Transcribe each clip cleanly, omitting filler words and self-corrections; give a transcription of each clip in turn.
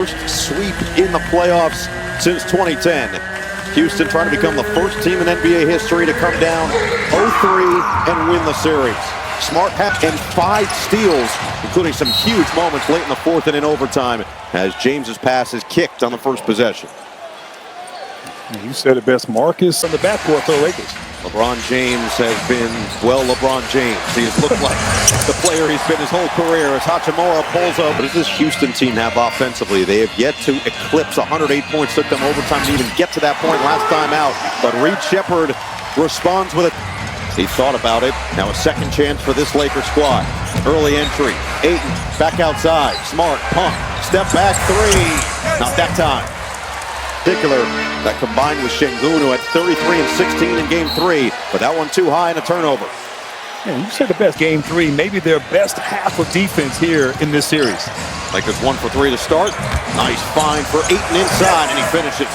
First sweep in the playoffs since 2010. Houston trying to become the first team in NBA history to come down 0-3 and win the series. Smart and 5 steals, including some huge moments late in the fourth and in overtime as James's pass is kicked on the first possession. You said it best, Marcus on the backcourt for the Lakers. LeBron James has been, well, LeBron James. He has looked like the player he's been his whole career as Hachimura pulls up. What does this Houston team have offensively? They have yet to eclipse 108 points. Took them overtime to even get to that point last time out. But Reed Sheppard responds with it. He thought about it. Now a second chance for this Lakers squad. Early entry. Ayton back outside. Smart pump. Step back three. Not that time. Particular that combined with Şengün, who had 33 and 16 in game 3, but that one too high and a turnover. Yeah, you said the best game 3, maybe their best half of defense here in this series. Lakers 1 for 3 to start. Nice find for Ayton inside, and he finishes.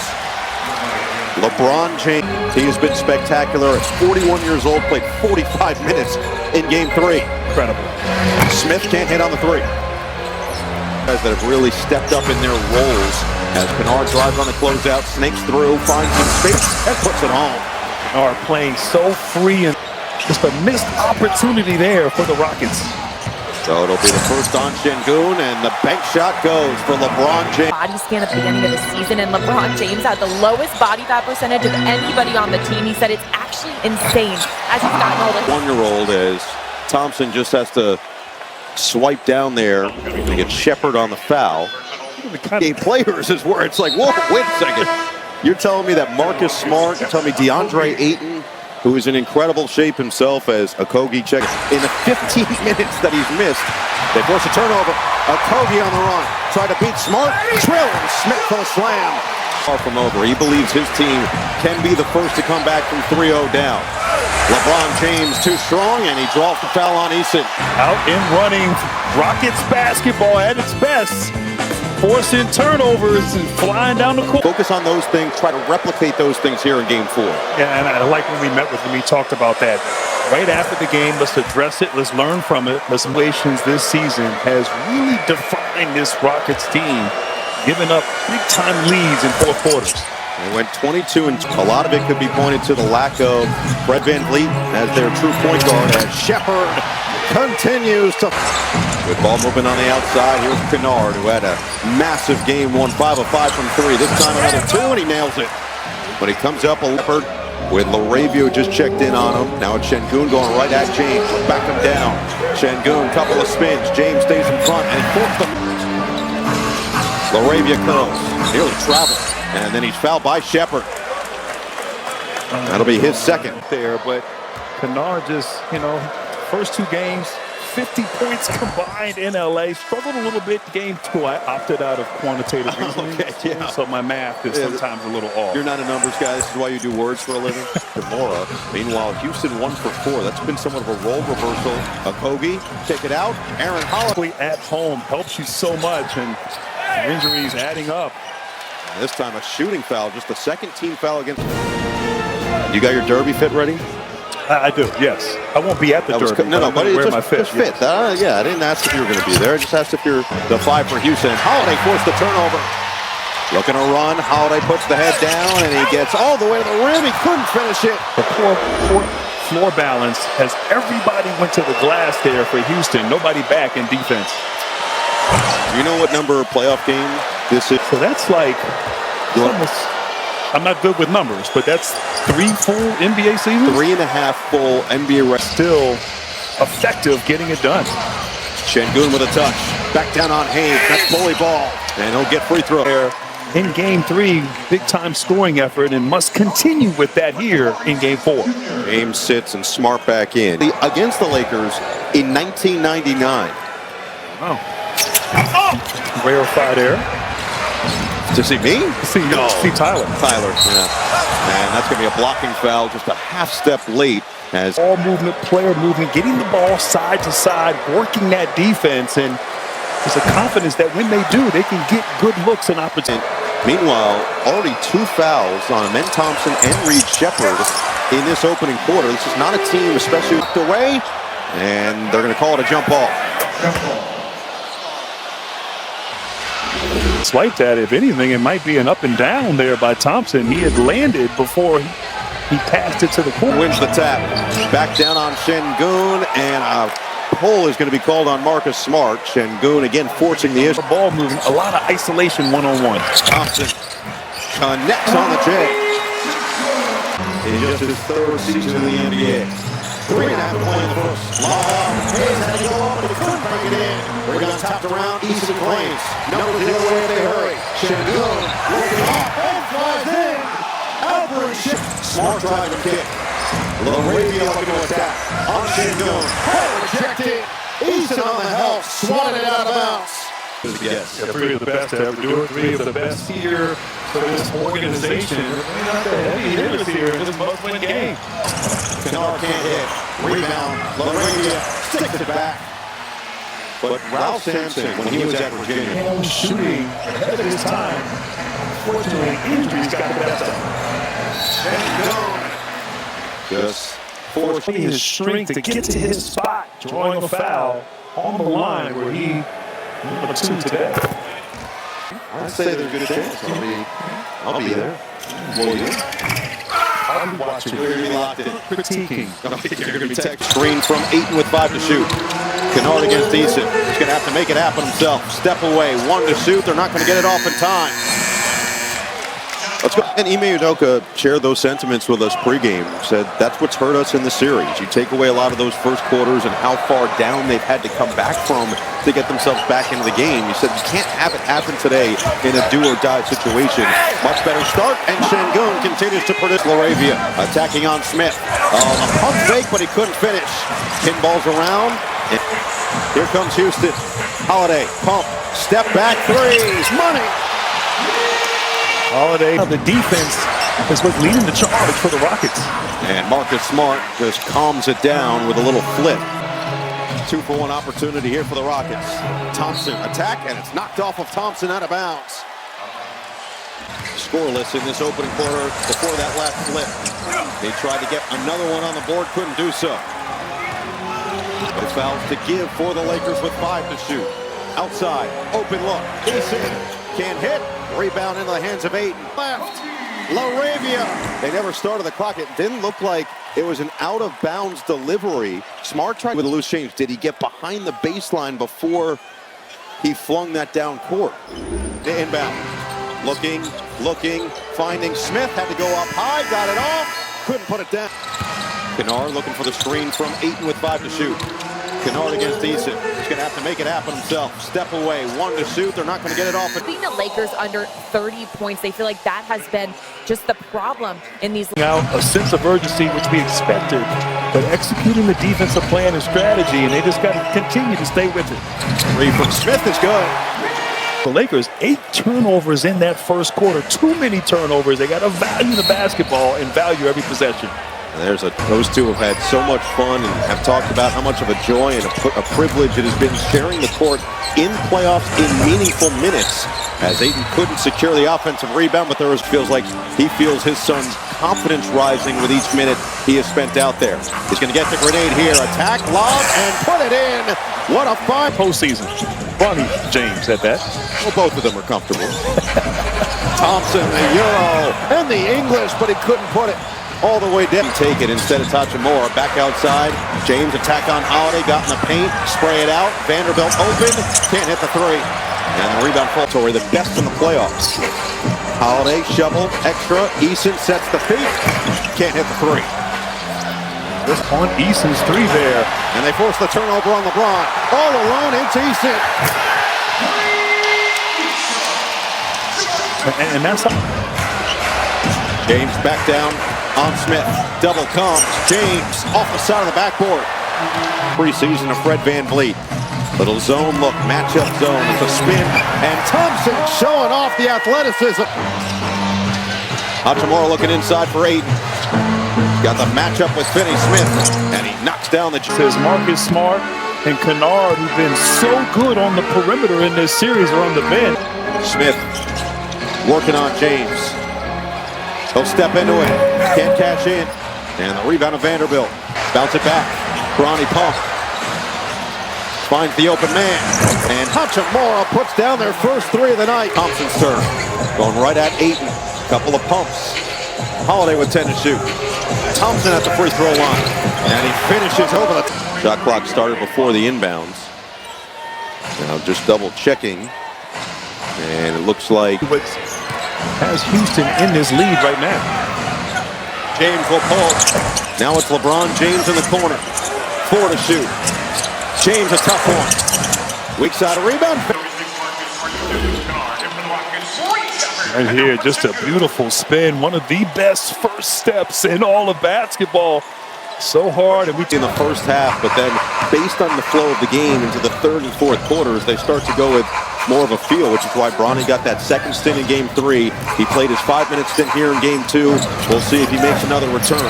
LeBron James, he has been spectacular. At 41 years old, played 45 minutes in game 3. Incredible. Smith can't hit on the 3. Guys that have really stepped up in their roles. As Kennard drives on the closeout, snakes through, finds some space, and puts it home. Kennard playing so free, and just a missed opportunity there for the Rockets. So it'll be the first on Şengün, and the bank shot goes for LeBron James. Body scan at the beginning of the season, and LeBron James had the lowest body fat percentage of anybody on the team. He said it's actually insane as he's gotten older. 1-year-old as Thompson just has to swipe down there to get Sheppard on the foul. Game players is where it's like, whoa, wait a second. You're telling me that Marcus Smart, you're telling me DeAndre Ayton, who is in incredible shape himself as Okogie checks. In the 15 minutes that he's missed, they force a turnover. Okogie on the run. Try to beat Smart. Trill and Smith for the slam. Far from over. He believes his team can be the first to come back from 3-0 down. LeBron James too strong, and he draws the foul on Eason. Out and running. Rockets basketball at its best. Forcing turnovers and flying down the court. Focus on those things. Try to replicate those things here in Game 4. Yeah, and I like when we met with him, we talked about that. Right after the game, let's address it. Let's learn from it. The situations this season has really defined this Rockets team, giving up big-time leads in fourth quarters. They went 22, and a lot of it could be pointed to the lack of Fred VanVleet as their true point guard. As Sheppard continues to... With ball moving on the outside, here's Kennard, who had a massive game, won 5 of 5 from 3. This time another 2, and he nails it. But he comes up a Leopard with LaRavio just checked in on him. Now it's Şengün going right at James. Back him down. Şengün, couple of spins. James stays in front, and he forced him. LaRavio curls. Nearly traveled. And then he's fouled by Sheppard. That'll be his second. There, but Kennard just, first 2 games, 50 points combined in LA. Struggled a little bit game 2. I opted out of quantitative reasoning. Okay, yeah. So my math is sometimes a little off. You're not a numbers guy. This is why you do words for a living. Demora. Meanwhile, Houston 1 for 4. That's been somewhat of a role reversal. Okogie, take it out. Aaron Holiday at home helps you so much, and injuries adding up. And this time a shooting foul, just the second team foul against. You got your derby fit ready? I do, yes. I won't be at the derby. But it's just fit. Yes. Yeah, I didn't ask if you were going to be there. I just asked if you're the 5 for Houston. Holiday forced the turnover. Looking to run. Holiday puts the head down, and he gets all the way to the rim. He couldn't finish it. The poor floor balance has everybody went to the glass there for Houston. Nobody back in defense. Do you know what number playoff game this is? So that's like almost. I'm not good with numbers, but that's 3 full NBA seasons? 3.5 full NBA records. Still effective getting it done. Şengün with a touch. Back down on Hayes. That's bully ball. And he'll get free throw. In game 3, big-time scoring effort, and must continue with that here in game 4. James sits and Smart back in. Against the Lakers in 1999. Oh. Rarefied air. To see me? See Tyler. Tyler, yeah. And that's going to be a blocking foul, just a half step late. As ball movement, player movement, getting the ball side to side, working that defense, and there's a confidence that when they do, they can get good looks and opportunities. Meanwhile, already 2 fouls on Men Thompson and Reed Sheppard in this opening quarter. This is not a team, especially away, and they're going to call it a jump ball. Slight that, if anything, it might be an up and down there by Thompson. He had landed before he passed it to the corner. Wins the tap. Back down on Şengün, and a pull is going to be called on Marcus Smart. Şengün again forcing the issue. Ball moving, a lot of isolation one-on-one. Thompson connects on the J. In just his third season in the NBA. 3.5 point in the first. Hayes had to go up, but he couldn't bring it in. Rebound tapped around, Easton claims. Numbers the other way if they hurry. Şengün looking off and flies in. Albert Smart drive and kick. LaRavia looking to attack. On Şengün. Rejected. Easton on the help. Swatted it out of bounds. Yes. Yeah, 3 of the best to ever do it. 3 of the best here for this organization. They're not the heavy hitters here in this must-win game. Qtr can't hit. Rebound. LaRavia sticks it back. But Ralph Sampson, when he was at Virginia, was shooting ahead of his time. Fortunately, injuries got the best of him. just forcing his strength to get to his spot, drawing a foul on the line where he number 2 today. I'd say there's a good chance. I'll be there. Will you? I'll be watching. You're going to be locked in. Critiquing. You're going to be texting. Screen from Ayton with 5 to shoot. Qtr against Easton. He's going to have to make it happen himself. Step away, 1 to shoot. They're not going to get it off in time. Let's go. And Ime Udoka shared those sentiments with us pregame. Said that's what's hurt us in the series. You take away a lot of those first quarters and how far down they've had to come back from to get themselves back into the game. He said you can't have it happen today in a do-or-die situation. Much better start, and Şengün continues to produce. LaRavia attacking on Smith. A pump fake, but he couldn't finish. Pinballs around. And here comes Houston. Holiday, pump, step back, threes, money. Holiday, the defense is what's leading the charge for the Rockets. And Marcus Smart just calms it down with a little flip. 2-for-1 opportunity here for the Rockets. Thompson attack, and it's knocked off of Thompson out of bounds. Scoreless in this opening quarter before that last flip. They tried to get another one on the board, couldn't do so. No fouls to give for the Lakers with 5 to shoot. Outside, open look. Easton can't hit. Rebound into the hands of Ayton. Left. LaRavia. They never started the clock. It didn't look like it was an out-of-bounds delivery. Smart tried with a loose change. Did he get behind the baseline before he flung that down court? Inbound. Looking, finding Smith. Had to go up high. Got it off. Couldn't put it down. Qtr looking for the screen from Ayton with 5 to shoot. Qtr against Easton. He's going to have to make it happen himself. Step away, 1 to shoot. They're not going to get it off. Being the Lakers under 30 points, they feel like that has been just the problem in these. Now, a sense of urgency, which we expected, but executing the defensive plan and strategy, and they just got to continue to stay with it. 3 from Smith is good. The Lakers, 8 turnovers in that first quarter. Too many turnovers. They got to value the basketball and value every possession. Those two have had so much fun and have talked about how much of a joy and a privilege it has been sharing the court in playoffs in meaningful minutes. As Ayton couldn't secure the offensive rebound, but feels like he feels his son's confidence rising with each minute he has spent out there. He's going to get the grenade here. Attack, lob, and put it in. What a fun postseason. Funny, James at that. Well, both of them are comfortable. Thompson, the Euro, and the English, but he couldn't put it all the way down. Take it instead of Tachimura. Back outside. James attack on Holiday. Got in the paint. Spray it out. Vanderbilt open. Can't hit the 3. And the rebound falls over. The best in the playoffs. Holiday, shovel, extra. Easton sets the feet. Can't hit the 3. This on Easton's 3 there. And they force the turnover on LeBron. All alone into Easton. And that's how. James back down on Smith. Double comes. James off the side of the backboard. Preseason of Fred VanVleet. Little zone look, matchup zone. It's a spin. And Thompson showing off the athleticism. Hachimura looking inside for Ayton. Got the matchup with Finney Smith. And he knocks down the... Says Marcus Smart and Kennard, who've been so good on the perimeter in this series, are on the bench. Smith working on James. He'll step into it. Can't cash in. And the rebound of Vanderbilt. Bounce it back. Bronny pump. Finds the open man. And Hachimura puts down their first three of the night. Thompson's turn. Going right at Ayton. Couple of pumps. Holiday with 10 to shoot. Thompson at the free throw line. And he finishes over the shot clock started before the inbounds. Now just double checking. And it looks like has Houston in this lead right now. James will pull. Now it's LeBron James in the corner. 4 to shoot. James a tough one. Weak side rebound. Right here, just a beautiful spin. One of the best first steps in all of basketball. So hard. And we in the first half, but then based on the flow of the game into the third and fourth quarters, they start to go with more of a feel, which is why Bronny got that second stint in game 3. He played his 5-minute stint here in game 2. We'll see if he makes another return.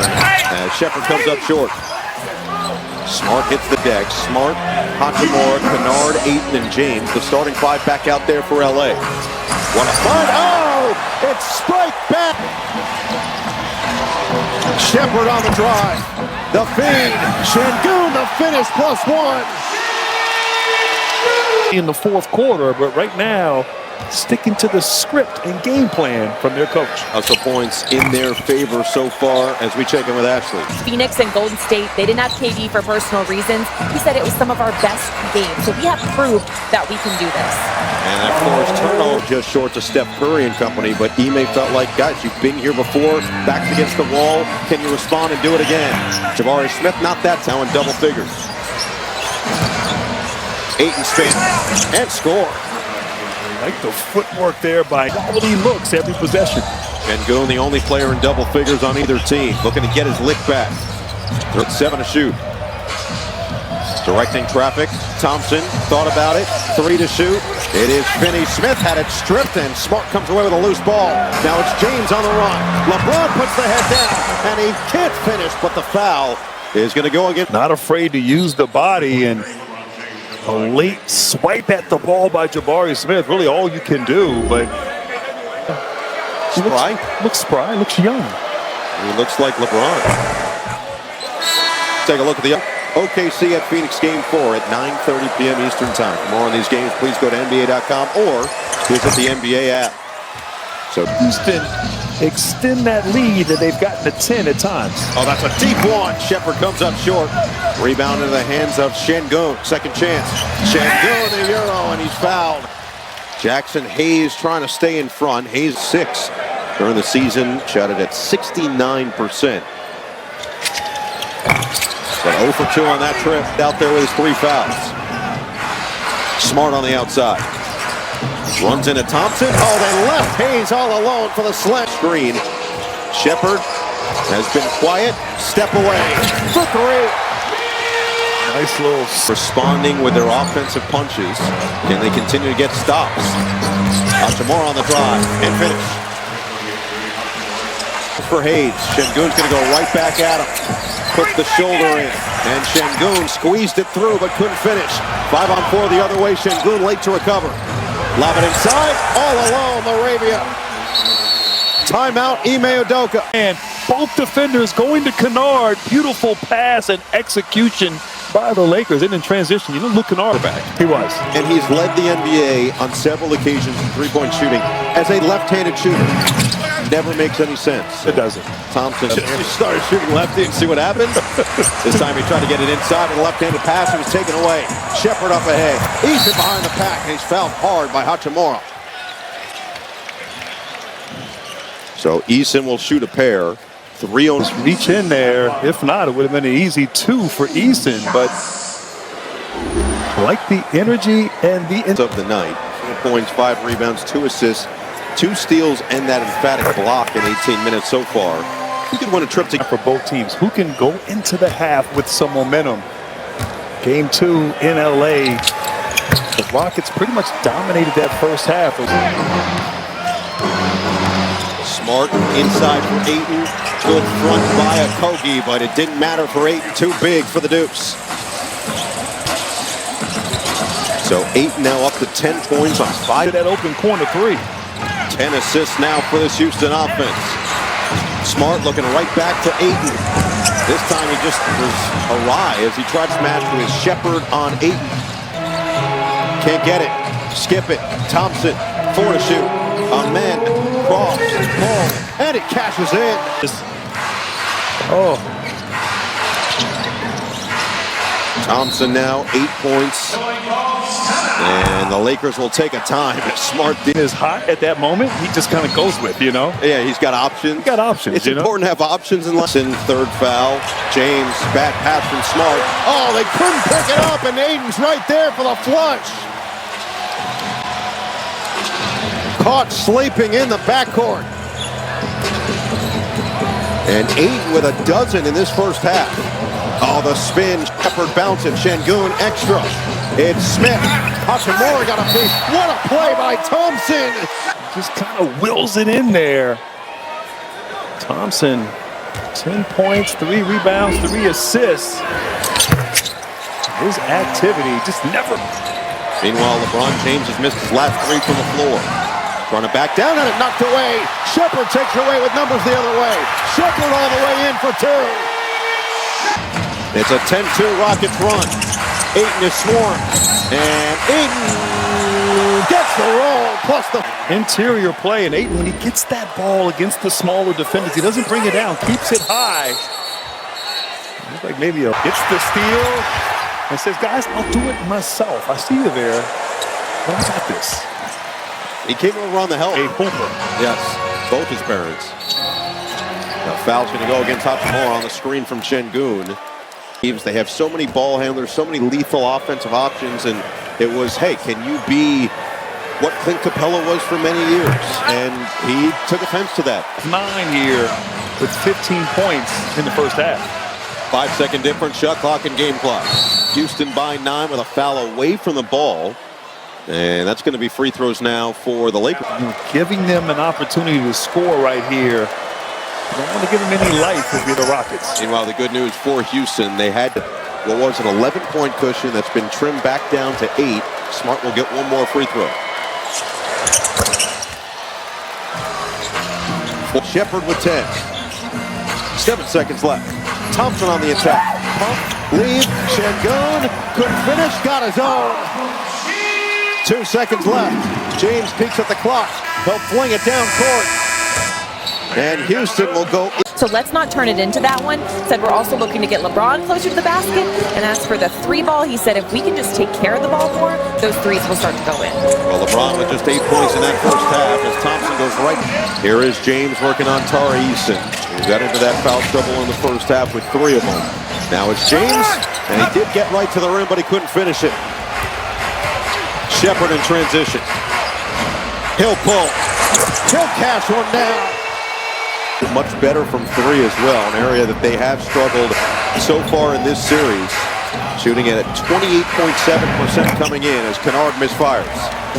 As Shepherd comes up short. Smart hits the deck. Smart, Hachimura, Kennard, Ayton, and James. The starting 5 back out there for LA. Want to find? Oh! It's straight back. Shepherd on the drive. The feed. Şengün the finish +1. In the fourth quarter, but right now sticking to the script and game plan from their coach. Also points in their favor so far as we check in with Ashley. Phoenix and Golden State, they didn't have KD for personal reasons. He said it was some of our best games, so we have proved that we can do this. And that forced turnover just short to Steph Curry and company, but Ime felt like, guys, you've been here before, backs against the wall, can you respond and do it again? Jabari Smith, not that now in double figures. Ayton spin and score. Like the footwork there by quality looks every possession. Şengün, the only player in double figures on either team, looking to get his lick back. 7 to shoot. Directing traffic. Thompson thought about it. 3 to shoot. It is Finney Smith had it stripped, and Smart comes away with a loose ball. Now it's James on the run. LeBron puts the head down, and he can't finish, but the foul is going to go again. Not afraid to use the body, and a late swipe at the ball by Jabari Smith. Really all you can do, but spry. Looks spry, looks young. He looks like LeBron. Take a look at the OKC at Phoenix Game 4 at 9:30 p.m. Eastern Time. For more on these games, please go to NBA.com or visit the NBA app. So Houston extend that lead that they've gotten to 10 at times. Oh, that's a deep one. Shepherd comes up short. Rebound into the hands of Şengün. Second chance. Şengün, the Euro, and he's fouled. Jackson Hayes trying to stay in front. Hayes 6 during the season. Shot it at 69%. But 0 for 2 on that trip. Out there with his 3 fouls. Smart on the outside. Runs into Thompson. Oh, they left Hayes all alone for the slant screen. Shepherd has been quiet. Step away for 3. Nice little responding with their offensive punches. Can they continue to get stops? Hachimura on the drive and finish. For Hayes. Şengün's going to go right back at him. Puts the shoulder in. And Şengün squeezed it through but couldn't finish. 5 on 4 the other way. Şengün late to recover. Lob it inside. All alone, Moravia. Timeout, Ime Udoka. And both defenders going to Kennard. Beautiful pass and execution by the Lakers. And in transition, you know, Luke Kennard back. He was. And he's led the NBA on several occasions in three-point shooting as a left-handed shooter. Never makes any sense. It doesn't. Thompson started shooting lefty and see what happened. This time he tried to get it inside with a left-handed pass. It was taken away. Shepherd up ahead. Eason behind the pack, and he's fouled hard by Hachimura. So Eason will shoot a pair. 3 on reach in there. If not, it would have been an easy 2 for Eason. But like the energy and the of the night. 4 points, 5 rebounds, 2 assists, 2 steals, and that emphatic block in 18 minutes so far. He could win a trip to for both teams. Who can go into the half with some momentum? Game 2 in LA. The Rockets pretty much dominated that first half. Smart inside for Ayton. Good front by Okogie, but it didn't matter for Ayton. Too big for the Dukes. So Ayton now up to 10 points on 5. That open corner 3. 10 assists now for this Houston offense. Smart looking right back to Ayton. This time he just was awry as he tried to smash with his Shepherd on Ayton. Can't get it. Skip it. Thompson, 4 to shoot. Amen. Cross. Ball. And it cashes in. Oh. Thompson now 8 points. And the Lakers will take a time. Smart Is hot at that moment. He just kind of goes with, you know. Yeah, he's got options. He's got options. It's important to have options in third foul. James, bad pass from Smart. Oh, they couldn't pick it up, and Aiden's right there for the flush. Caught sleeping in the backcourt. And Aiden with a dozen in this first half. Oh, the spin. Shepard bouncing. Şengün extra. It's Smith. Hachimura got a piece. What a play by Thompson. Just kind of wills it in there. Thompson, 10 points, 3 rebounds, 3 assists. His activity just never. Meanwhile, LeBron James has missed his last 3 from the floor. Trying to back down and it knocked away. Shepard takes it away with numbers the other way. Shepard all the way in for 2. It's a 10-2 Rockets run. Ayton is swarmed. And Ayton gets the roll plus the interior play. And Ayton, when he gets that ball against the smaller defenders, he doesn't bring it down, keeps it high. Looks like maybe gets the steal and says, guys, I'll do it myself. I see you there. I got this. He came over on the help. A hooper. Yes, both his parents. Now foul's going to go against Hachimura on the screen from Şengün. They have so many ball handlers, so many lethal offensive options, and it was, hey, can you be what Clint Capella was for many years? And he took offense to that. 9 here with 15 points in the first half. 5-second difference, shot clock and game clock. Houston by 9 with a foul away from the ball. And that's going to be free throws now for the Lakers. You're giving them an opportunity to score right here. You don't want to give them any life if you're the Rockets. Meanwhile, the good news for Houston, they had, what was an 11-point cushion that's been trimmed back down to 8. Smart will get one more free throw. Shepard with 10. 7 seconds left. Thompson on the attack. Pump, lead, Şengün, couldn't finish, got his own. 2 seconds left. James peeks at the clock. He'll fling it down court. And Houston will go. So let's not turn it into that one. Said we're also looking to get LeBron closer to the basket. And as for the 3 ball, he said if we can just take care of the ball more, those 3s will start to go in. Well, LeBron with just 8 points in that first half as Thompson goes right. Here is James working on Tari Eason, who got into that foul trouble in the first half with 3 of them. Now it's James, and he did get right to the rim, but he couldn't finish it. Shepard in transition. He'll pull. He'll cash one down. Much better from 3 as well, an area that they have struggled so far in this series. Shooting at 28.7% coming in as Kennard misfires.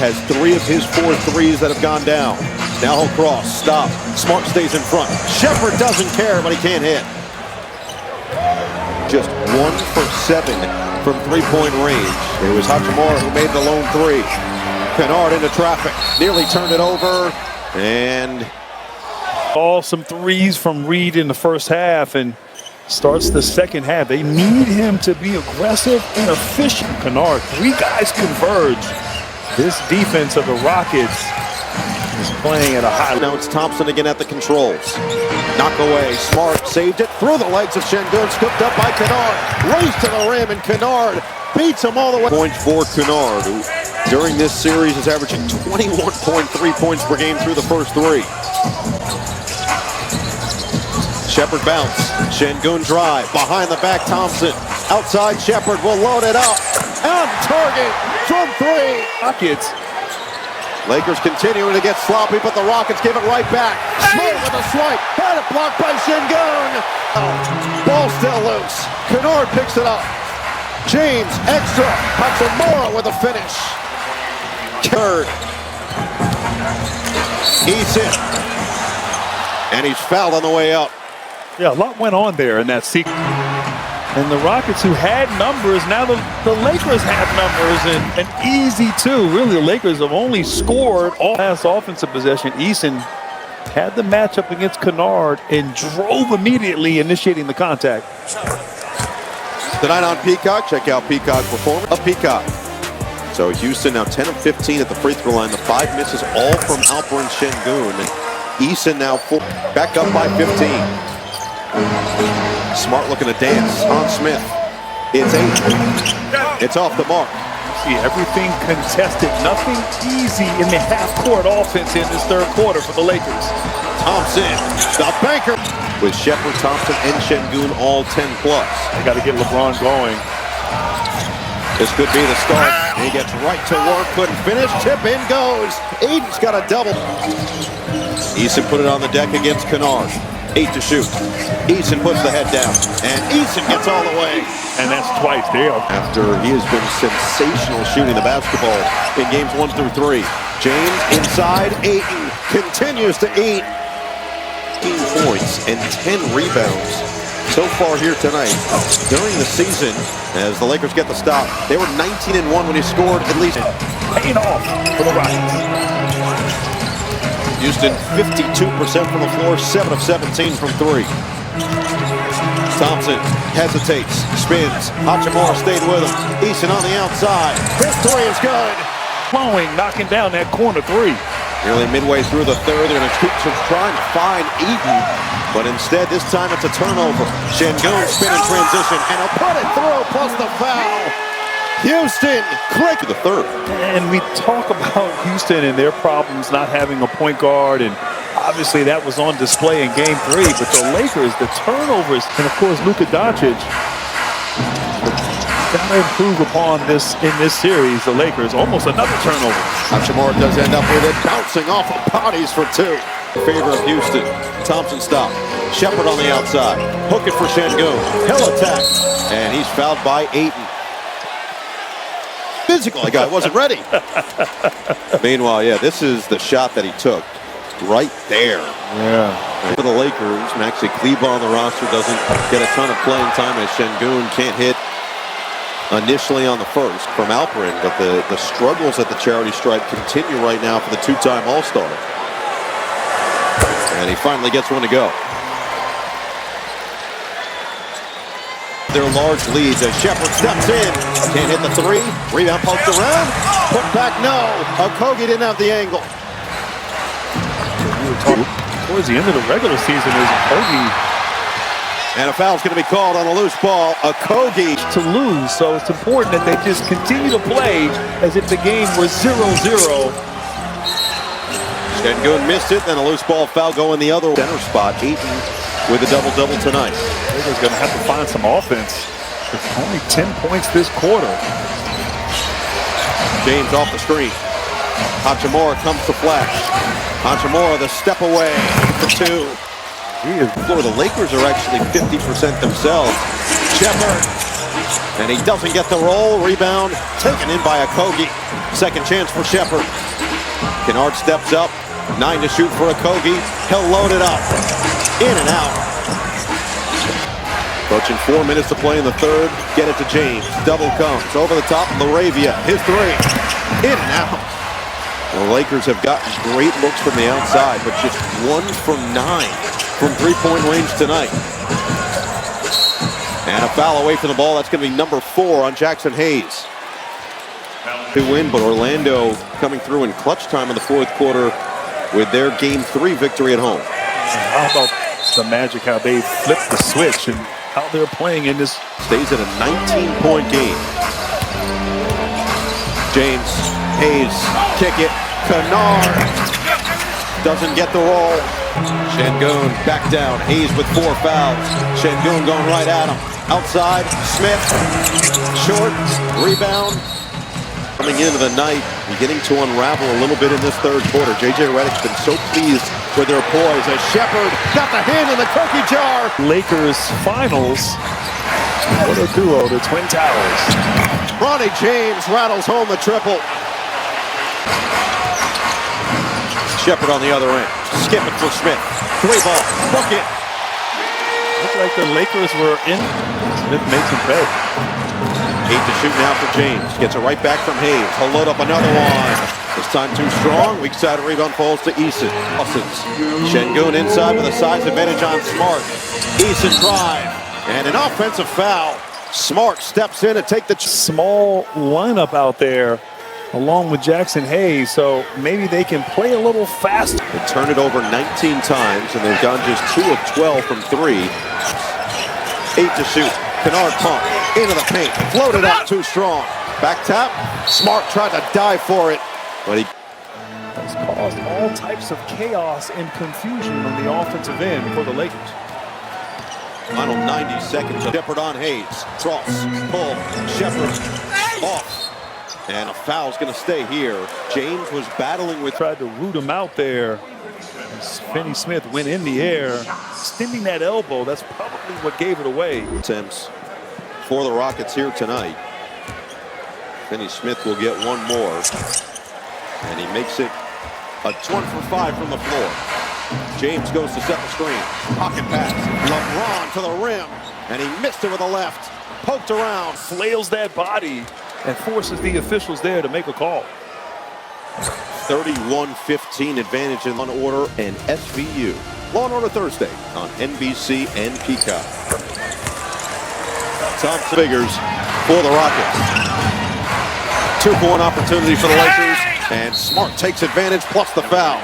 Has 3 of his 4 threes that have gone down. Now he'll cross, stop. Smart stays in front. Shepard doesn't care, but he can't hit. Just 1 for 7 from 3-point range. It was Hachimura who made the lone 3. Kennard into traffic, nearly turned it over, and some 3s from Reed in the first half and starts the second half. They need him to be aggressive and efficient. Kennard, 3 guys converge. This defense of the Rockets is playing at a high level. Now it's Thompson again at the controls. Knock away, Smart saved it through the legs of Şengün, scooped up by Kennard. Race to the rim, and Kennard beats him all the way. Points for Kennard, who during this series is averaging 21.3 points per game through the first 3. Shepard bounce. Şengün drive. Behind the back, Thompson. Outside, Shepard will load it up. On target from 3. Rockets. Lakers continuing to get sloppy, but the Rockets give it right back. Smart with a swipe. Had it blocked by Şengün. Ball still loose. Kennard picks it up. James extra. Hachimura with a finish. Third. Eason. And he's fouled on the way up. Yeah, a lot went on there in that sequence. And the Rockets, who had numbers, now the Lakers have numbers, and easy too. Really, the Lakers have only scored all last offensive possession. Eason had the matchup against Kennard and drove immediately, initiating the contact. Tonight on Peacock, check out Peacock Performance. Peacock. So Houston now 10 of 15 at the free throw line. The 5 misses all from Alper and Şengün. Eason now back up by 15. Smart looking to dance on Smith. It's 8. It's off the mark. See everything contested, nothing easy in the half-court offense in this third quarter for the Lakers. Thompson, the banker, with Shepherd, Thompson, and Şengün all 10+. They got to get LeBron going. This could be the start. He gets right to work, couldn't finish. Tip in goes. Aiden's got a double. Eason put it on the deck against Kennard. 8 to shoot. Eason puts the head down, and Eason gets all the way. And that's twice there. After he has been sensational shooting the basketball in games 1 through 3. James inside. Ayton continues to eat. 18 points and 10 rebounds so far here tonight. During the season, as the Lakers get the stop, they were 19-1 when he scored at least. Paying off for the Rockets. Houston 52% from the floor, 7 of 17 from 3. Thompson hesitates, spins. Hachimura stayed with him. Eason on the outside. His 3 is good. Flowing, knocking down that corner 3. Nearly midway through the third, they're going to keep trying to find Eaton, but instead this time it's a turnover. Şengün spin in transition, and he'll put it through, plus the foul. Houston, quick to the third. And we talk about Houston and their problems not having a point guard, and obviously that was on display in Game 3. But the Lakers, the turnovers, and of course Luka Doncic, got to improve upon this in this series. The Lakers, almost another turnover. Hachimura does end up with it, bouncing off of bodies for 2. In favor of Houston. Thompson stop. Shepherd on the outside. Hook it for Şengün. He'll attack, and he's fouled by Ayton. Physical, the guy wasn't ready. Meanwhile, yeah, this is the shot that he took right there. Yeah. For the Lakers, Maxi Kleber on the roster doesn't get a ton of playing time as Şengün can't hit initially on the first from Alperin, but the struggles at the charity stripe continue right now for the 2-time All-Star. And he finally gets one to go. Their large leads as Shepherd steps in. Can't hit the 3. Rebound poked around. Put back, no. Okogie didn't have the angle. We were talking towards the end of the regular season is Okogie. And a foul's going to be called on a loose ball. Okogie To lose, so it's important that they just continue to play as if the game was 0-0. Şengün missed it, then a loose ball foul going the other center spot. Ayton with a double-double tonight. Lakers going to have to find some offense. Only 10 points this quarter. James off the screen. Hachimura comes to flash. Hachimura the step away for 2. The Lakers are actually 50% themselves. Shepherd, and he doesn't get the roll. Rebound taken in by Okogie. Second chance for Shepherd. Kennard steps up. 9 to shoot for Okogie. He'll load it up. In and out. Approaching 4 minutes to play in the third. Get it to James. Double comes over the top. Laravia, his 3. In and out. The Lakers have gotten great looks from the outside, but just 1 from 9 from 3-point range tonight. And a foul away from the ball. That's going to be number 4 on Jackson Hayes. To win, but Orlando coming through in clutch time in the fourth quarter with their Game 3 victory at home. How about the Magic, how they flipped the switch and how they're playing in this. Stays at a 19-point game. James, Hayes, kick it. Kennard doesn't get the roll. Şengün back down. Hayes with 4 fouls. Şengün going right at him. Outside, Smith, short, rebound. Coming into the night, beginning to unravel a little bit in this third quarter. J.J. Redick's been so pleased with their poise as Shepherd got the hand in the cookie jar. Lakers finals. What a duo, the Twin Towers. Ronnie James rattles home the triple. Shepherd on the other end. Skip it for Smith. 3-ball. Book it. Looked like the Lakers were in. Smith makes him pay. 8 to shoot now for James. Gets it right back from Hayes. He'll load up another one. This time too strong. Weak side rebound falls to Eason. Şengün inside with a size advantage on Smart. Eason drive. And an offensive foul. Smart steps in to take the small lineup out there. along with Jackson Hayes, so maybe they can play a little faster. They turned it over 19 times, and they've gone just 2 of 12 from 3. 8 to shoot. Kennard pump into the paint. Floated out too strong. Back tap. Smart tried to dive for it, but he has caused all types of chaos and confusion on the offensive end for the Lakers. Final 90 seconds. Shepard on Hayes. Cross. Pull. Shepard off. And a foul's going to stay here. James was battling with... Tried to root him out there. Finney Smith went in the air, extending that elbow. That's probably what gave it away. Attempts for the Rockets here tonight. Finney Smith will get one more. And he makes it a 1 for 5 from the floor. James goes to set the screen. Pocket pass. LeBron to the rim. And he missed it with a left. Poked around. Flails that body and forces the officials there to make a call. 31-15 advantage in Law & Order and SVU. Law & Order Thursday on NBC and Peacock. Thompson figures for the Rockets. 2-point opportunity for the Lakers, and Smart takes advantage plus the foul.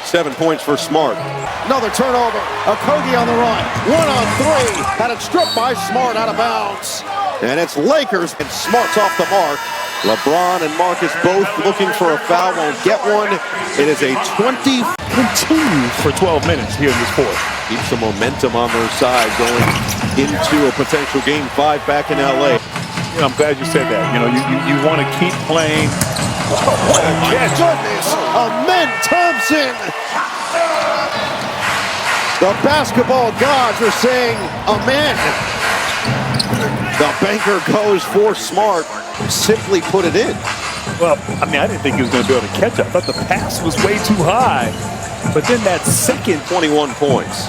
Seven points for Smart. Another turnover. Okogie on the run. 1-on-3. Had it stripped by Smart out of bounds. And it's Lakers, and Smart's off the mark. LeBron and Marcus both looking for a foul. Won't get one. It is a 20. Continue for 12 minutes here in this fourth. Keeps the momentum on their side going into a potential Game 5 back in L.A. I'm glad you said that. You want to keep playing. Oh my goodness! Amen Thompson! The basketball gods are saying amen. The banker goes for Smart. Simply put it in. Well, I didn't think he was going to be able to catch up. I thought the pass was way too high. But then that second 21 points.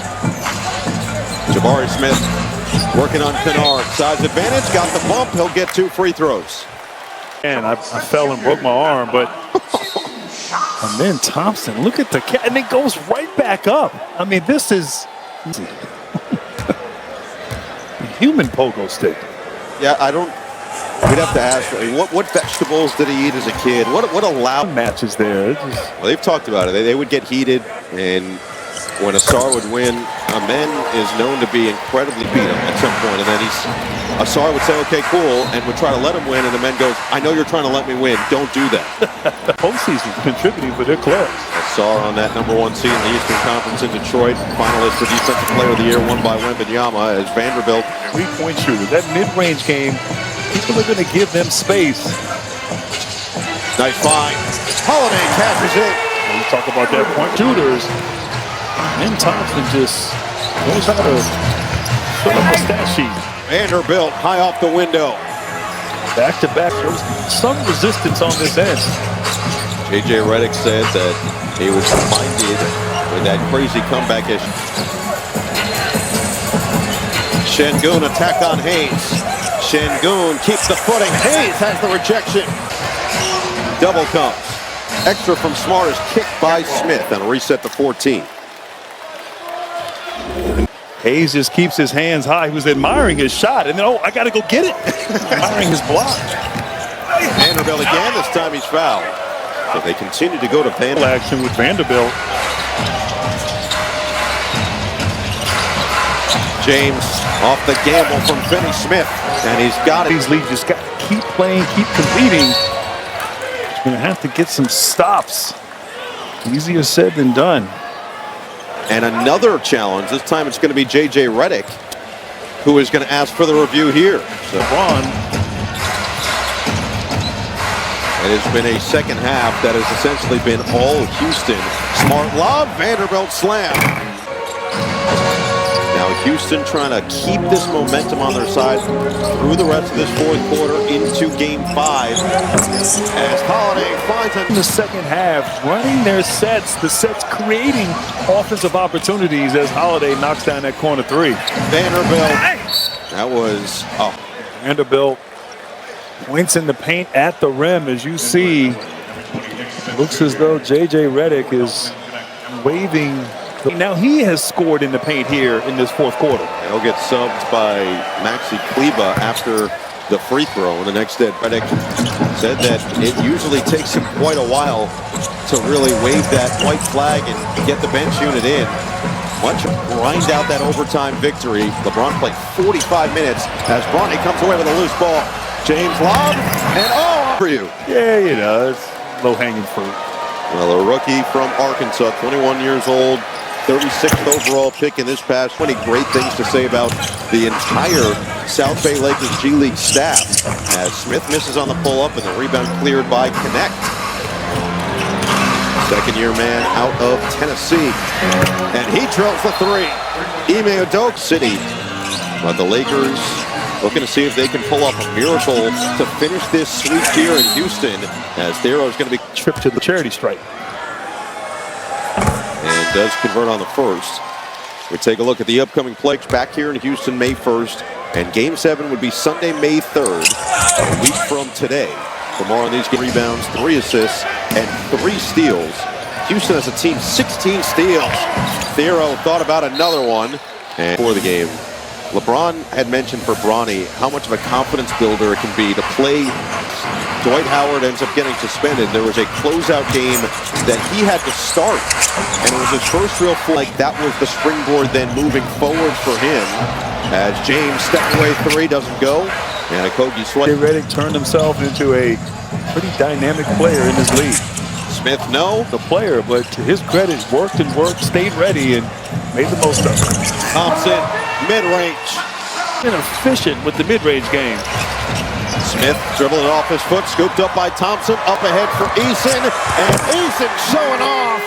Jabari Smith working on Kennard. Size advantage, got the bump. He'll get 2 free throws. And I fell and broke my arm, but and then Thompson, look at the catch, and it goes right back up. This is a human pogo stick. Yeah, we'd have to ask, what vegetables did he eat as a kid? What allowed matches there? Well, they've talked about it. They would get heated, and when a star would win, Amen is known to be incredibly beat him at some point, and then Asar would say, okay, cool, and would try to let him win, and Amen goes, I know you're trying to let me win. Don't do that. Postseason contributing, but they're close. Asar on that #1 seed in the Eastern Conference in Detroit, finalist for Defensive Player of the Year, won by Wembanyama as Vanderbilt. 3-point shooter. That mid-range game, people are going to give them space. Nice find. Holiday catches it. When we talk about that point shooters, and Thompson just knows how to fill up the stat sheet. Vanderbilt high off the window. Back-to-back. There's some resistance on this end. J.J. Redick said that he was reminded with that crazy comeback issue. Şengün attack on Hayes. Şengün keeps the footing. Hayes has the rejection. Double comes. Extra from Smart is kicked by Smith and a reset to 14. Hayes just keeps his hands high. He was admiring his shot, and then, I got to go get it. Admiring his block. Vanderbilt again. This time he's fouled. So they continue to go to Vanderbilt. Action with Vanderbilt. James off the gamble from Finney Smith, and he's got it. These leagues just got to keep playing, keep competing. He's going to have to get some stops. Easier said than done. And another challenge. This time it's going to be J.J. Redick, who is going to ask for the review here. So it has been a second half that has essentially been all Houston. Smart lob, Vanderbilt slam. Now Houston trying to keep this momentum on their side through the rest of this fourth quarter into Game 5. As Holiday finds him in the second half, running their sets, the sets creating offensive opportunities as Holiday knocks down that corner 3. Vanderbilt. That was Vanderbilt points in the paint at the rim, as you see. Looks as though J.J. Redick is waving Now he has scored in the paint here in this fourth quarter. And he'll get subbed by Maxi Kleba after the free throw. And the next day, Redick said that it usually takes him quite a while to really wave that white flag and get the bench unit in. Much grind out that overtime victory. LeBron played 45 minutes as Bronny comes away with a loose ball. James lob, and for you. Yeah, you know, it's low-hanging fruit. Well, a rookie from Arkansas, 21 years old, 36th overall pick in this past. Many great things to say about the entire South Bay Lakers G League staff. As Smith misses on the pull-up and the rebound cleared by Connect. Second-year man out of Tennessee. And he drills the three. Ime Udoka City. But the Lakers looking to see if they can pull off a miracle to finish this sweep here in Houston, as Thero is going to be trip to the charity stripe. And does convert on the first. We take a look at the upcoming plays back here in Houston May 1st. And Game 7 would be Sunday, May 3rd, a week from today. For more on these rebounds, 3 assists, and 3 steals. Houston as a team, 16 steals. Thero thought about another one. And for the game, LeBron had mentioned for Bronny how much of a confidence builder it can be to play. Dwight Howard ends up getting suspended. There was a closeout game that he had to start, and it was his first real full. Like that was the springboard then moving forward for him. As James stepped away 3, doesn't go, and a Kogi Sweat. Redick turned himself into a pretty dynamic player in this league. Smith, no. The player, but to his credit, worked and worked, stayed ready, and made the most of it. Thompson, mid-range. Been efficient with the mid-range game. Smith dribbling it off his foot, scooped up by Thompson, up ahead for Eason, and Eason showing off.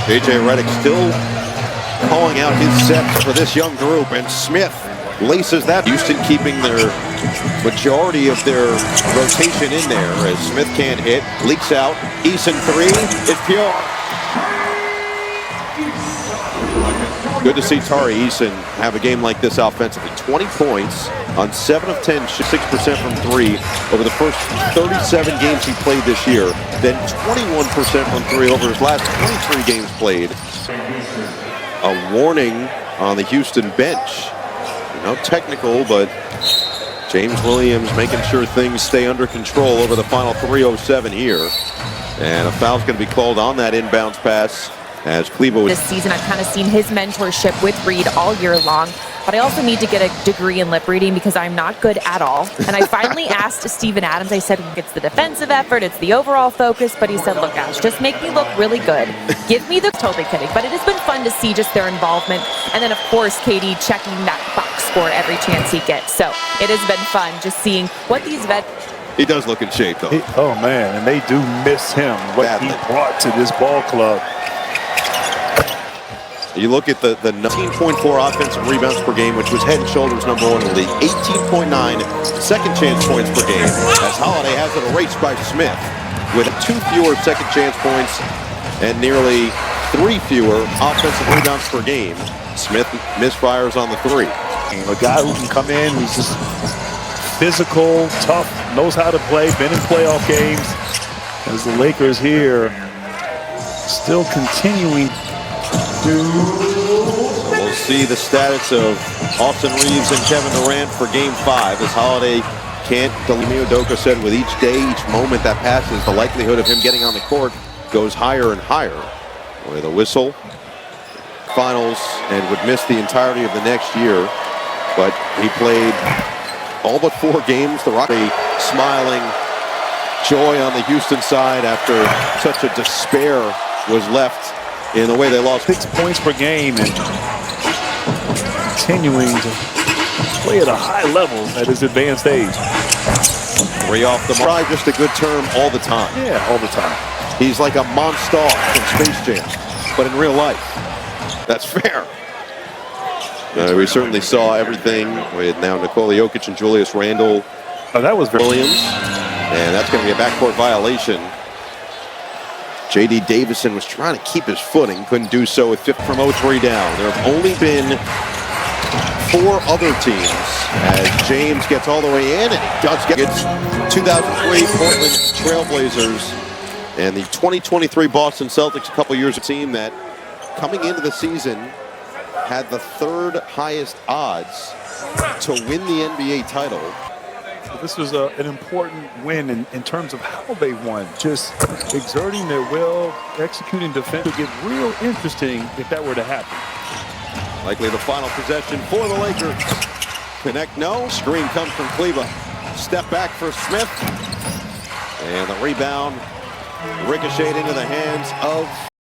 J.J. Redick still calling out his sets for this young group, and Smith laces that. Houston keeping their majority of their rotation in there as Smith can't hit, leaks out. Eason 3 is pure. Good to see Tari Eason have a game like this offensively. 20 points on 7 of 10, 6% from 3 over the first 37 games he played this year. Then 21% from 3 over his last 23 games played. A warning on the Houston bench. No technical, but James Williams making sure things stay under control over the final 3:07 here. And a foul's going to be called on that inbounds pass. As Kleba this season, I've kind of seen his mentorship with Reed all year long, but I also need to get a degree in lip reading because I'm not good at all. And I finally asked Steven Adams, I said, it's the defensive effort, it's the overall focus, but he said, look, Ash, just make me look really good. Give me the, totally kidding, but it has been fun to see just their involvement. And then, of course, KD checking that box score every chance he gets. So it has been fun just seeing what these vets. He does look in shape, though. Oh, man, and they do miss him, what he brought to this ball club. You look at the 19.4 offensive rebounds per game, which was head and shoulders #1 in the league. 18.9 second chance points per game, as Holiday has it erased by Smith with 2 fewer second chance points and nearly 3 fewer offensive rebounds per game. Smith misfires on the 3. A guy who can come in, who's just physical, tough, knows how to play, been in playoff games. As the Lakers here still continuing. We'll see the status of Austin Reeves and Kevin Durant for Game 5 as Holiday can't. Ime Udoka said with each day, each moment that passes, the likelihood of him getting on the court goes higher and higher. With a whistle, finals, and would miss the entirety of the next year. But he played all but 4 games. The Rockets smiling joy on the Houston side after such a despair was left in the way they lost. 6 points per game and continuing to play at a high level at his advanced age. 3 off the mark. Just a good term all the time. Yeah, all the time. He's like a monster from Space Jam, but in real life. That's fair. We certainly saw everything with now Nikola Jokic and Julius Randle. Oh, that was Williams. And that's going to be a backcourt violation. J.D. Davison was trying to keep his footing, couldn't do so with 5 from 0-3 down. There have only been 4 other teams as James gets all the way in and does get 2003 Portland Trailblazers And the 2023 Boston Celtics, a couple years, a team that coming into the season had the third highest odds to win the NBA title. This was an important win in terms of how they won. Just exerting their will, executing defense. It would get real interesting if that were to happen. Likely the final possession for the Lakers. Connect, no. Screen comes from Kleba. Step back for Smith. And the rebound ricocheted into the hands of